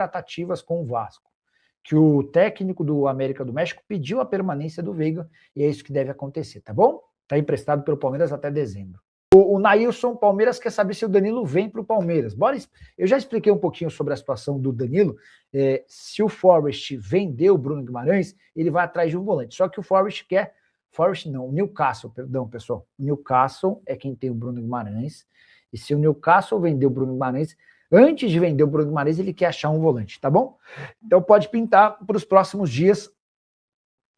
tratativas com o Vasco, que o técnico do América do México pediu a permanência do Veiga, e é isso que deve acontecer, tá bom? Tá emprestado pelo Palmeiras até dezembro. O Nailson, Palmeiras quer saber se o Danilo vem para o Palmeiras. Bora, eu já expliquei um pouquinho sobre a situação do Danilo. Se o Forest vendeu o Bruno Guimarães, ele vai atrás de um volante. Só que o Forest quer... Forest não, o Newcastle, perdão, pessoal. O Newcastle é quem tem o Bruno Guimarães. E se o Newcastle vender o Bruno Guimarães, antes de vender o Bruno Guimarães, ele quer achar um volante, tá bom? Então pode pintar para os próximos dias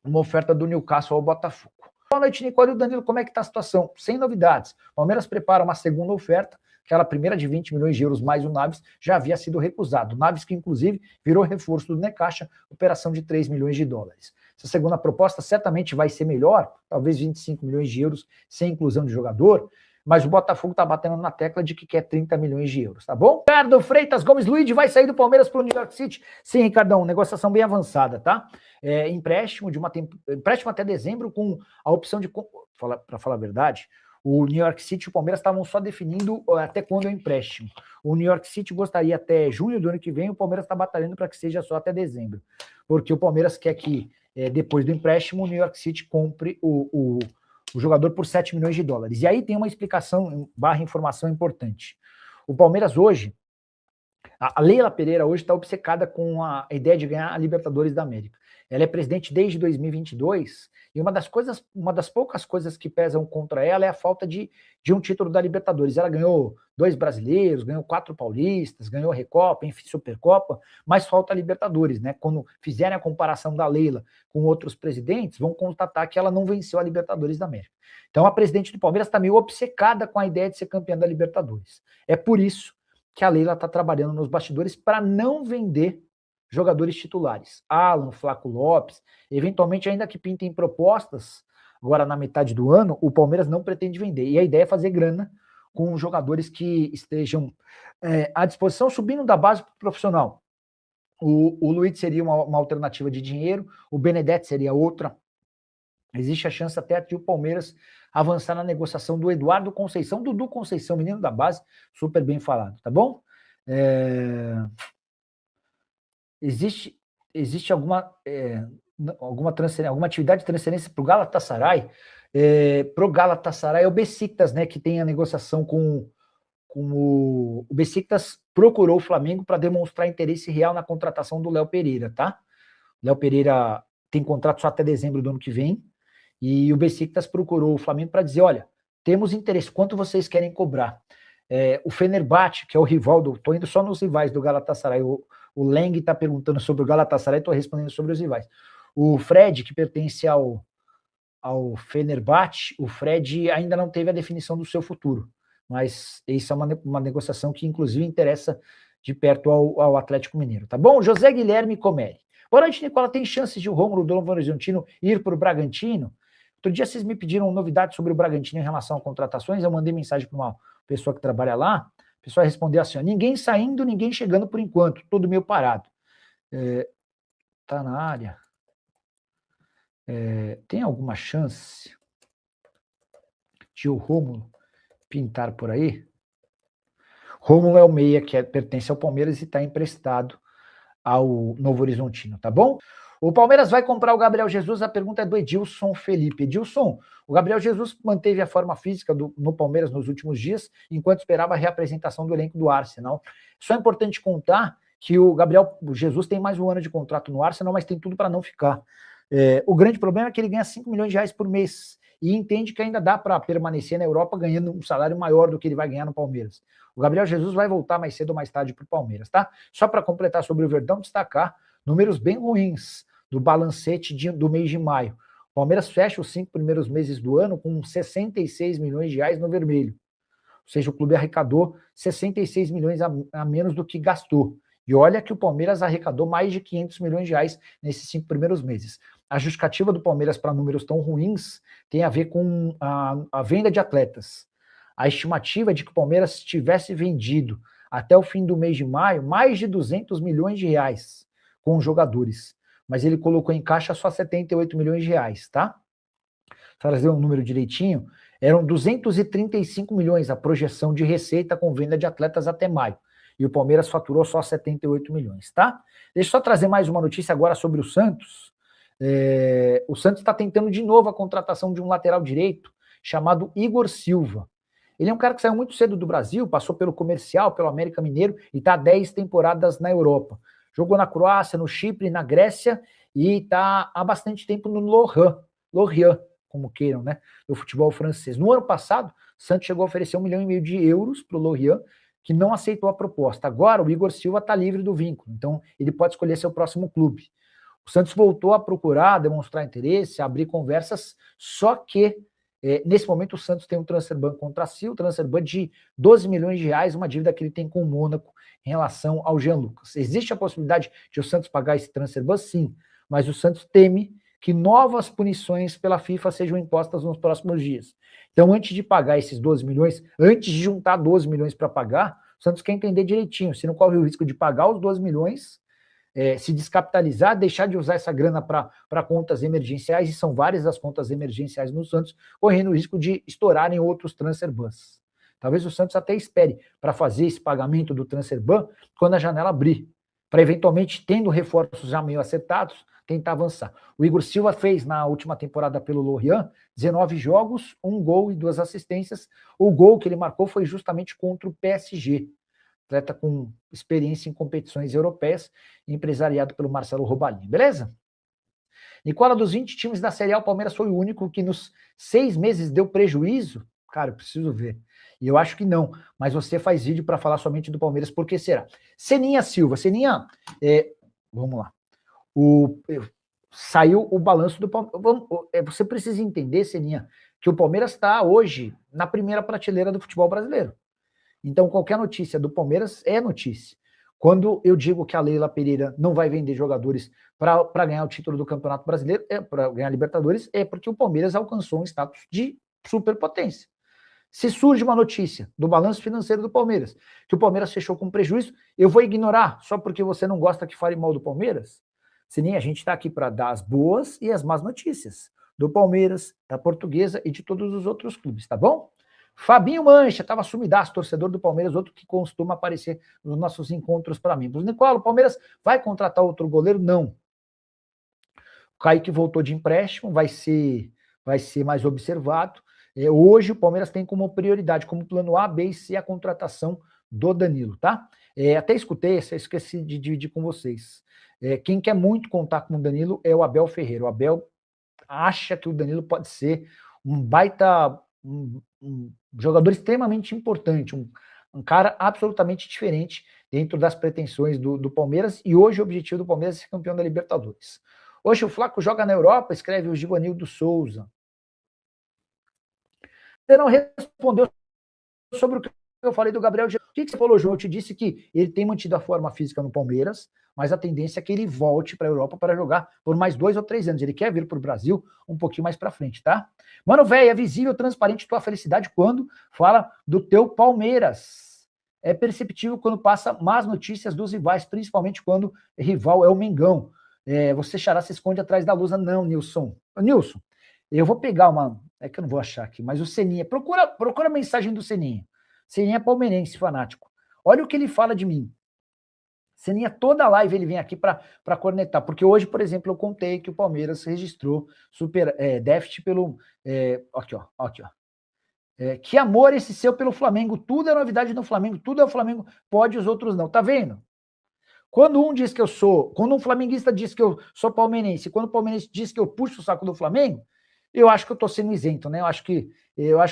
uma oferta do Newcastle ao Botafogo. Boa noite, Nicole e o Danilo, como é que está a situação? Sem novidades. Palmeiras prepara uma segunda oferta, aquela primeira de 20 milhões de euros mais o Naves já havia sido recusado. O Naves que, inclusive, virou reforço do Necaxa, operação de 3 milhões de dólares. Essa segunda proposta certamente vai ser melhor, talvez 25 milhões de euros sem inclusão de jogador, mas o Botafogo está batendo na tecla de que quer 30 milhões de euros, tá bom? Ricardo Freitas Gomes Luiz vai sair do Palmeiras para o New York City? Sim, Ricardão, negociação bem avançada, tá? Empréstimo até dezembro com a opção de... Para falar a verdade, o New York City e o Palmeiras estavam só definindo até quando é o empréstimo. O New York City gostaria até junho do ano que vem, o Palmeiras está batalhando para que seja só até dezembro. Porque o Palmeiras quer que, depois do empréstimo, o New York City compre o jogador por 7 milhões de dólares. E aí tem uma explicação, informação importante. O Palmeiras hoje, a Leila Pereira hoje está obcecada com a ideia de ganhar a Libertadores da América. Ela é presidente desde 2022 e uma das poucas coisas que pesam contra ela é a falta de um título da Libertadores. Ela ganhou 2 brasileiros, ganhou 4 paulistas, ganhou Recopa, enfim, Supercopa, mas falta a Libertadores, né? Quando fizerem a comparação da Leila com outros presidentes, vão constatar que ela não venceu a Libertadores da América. Então a presidente do Palmeiras está meio obcecada com a ideia de ser campeã da Libertadores. É por isso que a Leila está trabalhando nos bastidores para não vender jogadores titulares. Alan, Flaco Lopes, eventualmente ainda que pintem propostas, agora na metade do ano, o Palmeiras não pretende vender. E a ideia é fazer grana com jogadores que estejam à disposição, subindo da base para o profissional. O Luiz seria uma alternativa de dinheiro, o Benedetti seria outra. Existe a chance até de o Palmeiras avançar na negociação do Eduardo Conceição, Dudu Conceição, menino da base, super bem falado, tá bom? Existe alguma atividade de transferência para o Galatasaray? Para o Galatasaray é o Besiktas, né, que tem a negociação com o Besiktas procurou o Flamengo para demonstrar interesse real na contratação do Léo Pereira, tá? Léo Pereira tem contrato só até dezembro do ano que vem, e o Besiktas procurou o Flamengo para dizer, olha, temos interesse, quanto vocês querem cobrar? O Fenerbahçe, que é o rival estou indo só nos rivais do Galatasaray, o Leng está perguntando sobre o Galatasaray, estou respondendo sobre os rivais. O Fred, que pertence ao Fenerbahçe, o Fred ainda não teve a definição do seu futuro, mas isso é uma negociação que inclusive interessa de perto ao Atlético Mineiro, tá bom? José Guilherme Comeri. Boa noite, Nicola. Tem chances de o Rômulo do Novo Horizontino ir para o Bragantino? Outro dia vocês me pediram novidades sobre o Bragantino em relação a contratações, eu mandei mensagem para uma pessoa que trabalha lá, a pessoa respondeu assim, ó, ninguém saindo, ninguém chegando por enquanto, tudo meio parado. Tá na área. Tem alguma chance de o Rômulo pintar por aí? Rômulo é o meia que pertence ao Palmeiras e está emprestado ao Novo Horizontino, tá bom? O Palmeiras vai comprar o Gabriel Jesus, a pergunta é do Edilson Felipe. Edilson, o Gabriel Jesus manteve a forma física no Palmeiras nos últimos dias, enquanto esperava a reapresentação do elenco do Arsenal. Só é importante contar que o Gabriel Jesus tem mais um ano de contrato no Arsenal, mas tem tudo para não ficar. O grande problema é que ele ganha 5 milhões de reais por mês e entende que ainda dá para permanecer na Europa ganhando um salário maior do que ele vai ganhar no Palmeiras. O Gabriel Jesus vai voltar mais cedo ou mais tarde para o Palmeiras, tá? Só para completar sobre o Verdão, destacar números bem ruins do balancete do mês de maio. O Palmeiras fecha os 5 primeiros meses do ano com 66 milhões de reais no vermelho. Ou seja, o clube arrecadou 66 milhões a menos do que gastou. E olha que o Palmeiras arrecadou mais de 500 milhões de reais nesses 5 primeiros meses. A justificativa do Palmeiras para números tão ruins tem a ver com a venda de atletas. A estimativa é de que o Palmeiras tivesse vendido até o fim do mês de maio mais de 200 milhões de reais com os jogadores. Mas ele colocou em caixa só 78 milhões de reais, tá? Para trazer um número direitinho, eram 235 milhões a projeção de receita com venda de atletas até maio. e o Palmeiras faturou só 78 milhões, tá? Deixa eu só trazer mais uma notícia agora sobre o Santos. O Santos está tentando de novo a contratação de um lateral direito chamado Igor Silva. Ele é um cara que saiu muito cedo do Brasil, passou pelo Comercial, pelo América Mineiro e está há 10 temporadas na Europa. Jogou na Croácia, no Chipre, na Grécia e está há bastante tempo no Lorient, como queiram, né? Do futebol francês. No ano passado, o Santos chegou a oferecer 1,5 milhão de euros para o Lorient, que não aceitou a proposta. Agora, o Igor Silva está livre do vínculo, então ele pode escolher seu próximo clube. O Santos voltou a procurar, demonstrar interesse, abrir conversas, só que nesse momento o Santos tem um transfer-ban contra si, o transfer-ban de 12 milhões de reais, uma dívida que ele tem com o Mônaco em relação ao Jean Lucas. Existe a possibilidade de o Santos pagar esse transfer-ban? Sim, mas o Santos teme que novas punições pela FIFA sejam impostas nos próximos dias. Então, antes de pagar esses 12 milhões, antes de juntar 12 milhões para pagar, o Santos quer entender direitinho, se não corre o risco de pagar os 12 milhões, se descapitalizar, deixar de usar essa grana para contas emergenciais, e são várias as contas emergenciais no Santos, correndo o risco de estourarem outros transfer-bans. Talvez o Santos até espere para fazer esse pagamento do transfer-ban quando a janela abrir, para eventualmente, tendo reforços já meio acertados, tentar avançar. O Igor Silva fez na última temporada pelo Lorient 19 jogos, 1 gol e 2 assistências. O gol que ele marcou foi justamente contra o PSG. Atleta com experiência em competições europeias, empresariado pelo Marcelo Robalinho, beleza? Nicola, dos 20 times da Série A, o Palmeiras foi o único que nos 6 meses deu prejuízo? Cara, eu preciso ver. E eu acho que não, mas você faz vídeo para falar somente do Palmeiras, por que será? Seninha Silva, Seninha, vamos lá. Saiu o balanço do Palmeiras. Você precisa entender, Seninha, que o Palmeiras está hoje na primeira prateleira do futebol brasileiro. Então, qualquer notícia do Palmeiras é notícia. Quando eu digo que a Leila Pereira não vai vender jogadores para ganhar o título do Campeonato Brasileiro, para ganhar a Libertadores, é porque o Palmeiras alcançou um status de superpotência. Se surge uma notícia do balanço financeiro do Palmeiras, que o Palmeiras fechou com prejuízo, eu vou ignorar só porque você não gosta que fale mal do Palmeiras? Se nem a gente está aqui para dar as boas e as más notícias do Palmeiras, da Portuguesa e de todos os outros clubes, tá bom? Fabinho Mancha, estava sumidaço, torcedor do Palmeiras, outro que costuma aparecer nos nossos encontros para mim. Nicola, o Palmeiras vai contratar outro goleiro? Não. O Kaique voltou de empréstimo, vai ser mais observado. Hoje o Palmeiras tem como prioridade, como plano A, B e C, a contratação do Danilo, tá? Até esqueci de dividir com vocês. Quem quer muito contar com o Danilo é o Abel Ferreira. O Abel acha que o Danilo pode ser um baita... um jogador extremamente importante, um cara absolutamente diferente dentro das pretensões do Palmeiras, e hoje o objetivo do Palmeiras é ser campeão da Libertadores. Hoje o Flaco joga na Europa, escreve o Givanildo Souza. Você não respondeu sobre o que eu falei do Gabriel Jesus. O que você falou, João? Eu te disse que ele tem mantido a forma física no Palmeiras, mas a tendência é que ele volte para a Europa para jogar por mais 2 ou 3 anos. Ele quer vir para o Brasil um pouquinho mais para frente, tá? Mano, velho, é visível, transparente tua felicidade quando fala do teu Palmeiras. É perceptível quando passa más notícias dos rivais, principalmente quando o rival é o Mengão. Você, Xará, se esconde atrás da lusa. Não, Nilson. Nilson, eu vou pegar uma... É que eu não vou achar aqui, mas o Seninha... Procura a mensagem do Seninha. Seninha é palmeirense, fanático. Olha o que ele fala de mim. Seninha, toda live ele vem aqui para cornetar, porque hoje, por exemplo, eu contei que o Palmeiras registrou déficit pelo... aqui, ó. Que amor esse seu pelo Flamengo, tudo é novidade no Flamengo, tudo é o Flamengo, pode, os outros não. Tá vendo? Quando um flamenguista diz que eu sou palmeirense, quando o palmeirense diz que eu puxo o saco do Flamengo, eu acho que eu tô sendo isento, né? Eu acho que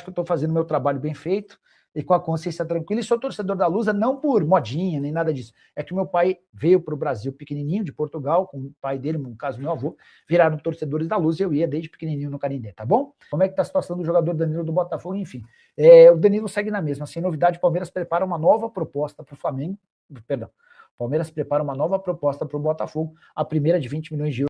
eu tô fazendo meu trabalho bem feito, e com a consciência tranquila, e sou torcedor da Lusa não por modinha, nem nada disso. É que meu pai veio para o Brasil pequenininho, de Portugal, com o pai dele, no caso meu avô, viraram torcedores da Lusa, e eu ia desde pequenininho no Canindé, tá bom? Como é que tá a situação do jogador Danilo do Botafogo? Enfim, o Danilo segue na mesma. Sem novidade, o Palmeiras prepara uma nova proposta para o Flamengo, perdão, o Palmeiras prepara uma nova proposta para o Botafogo, a primeira de 20 milhões de euros,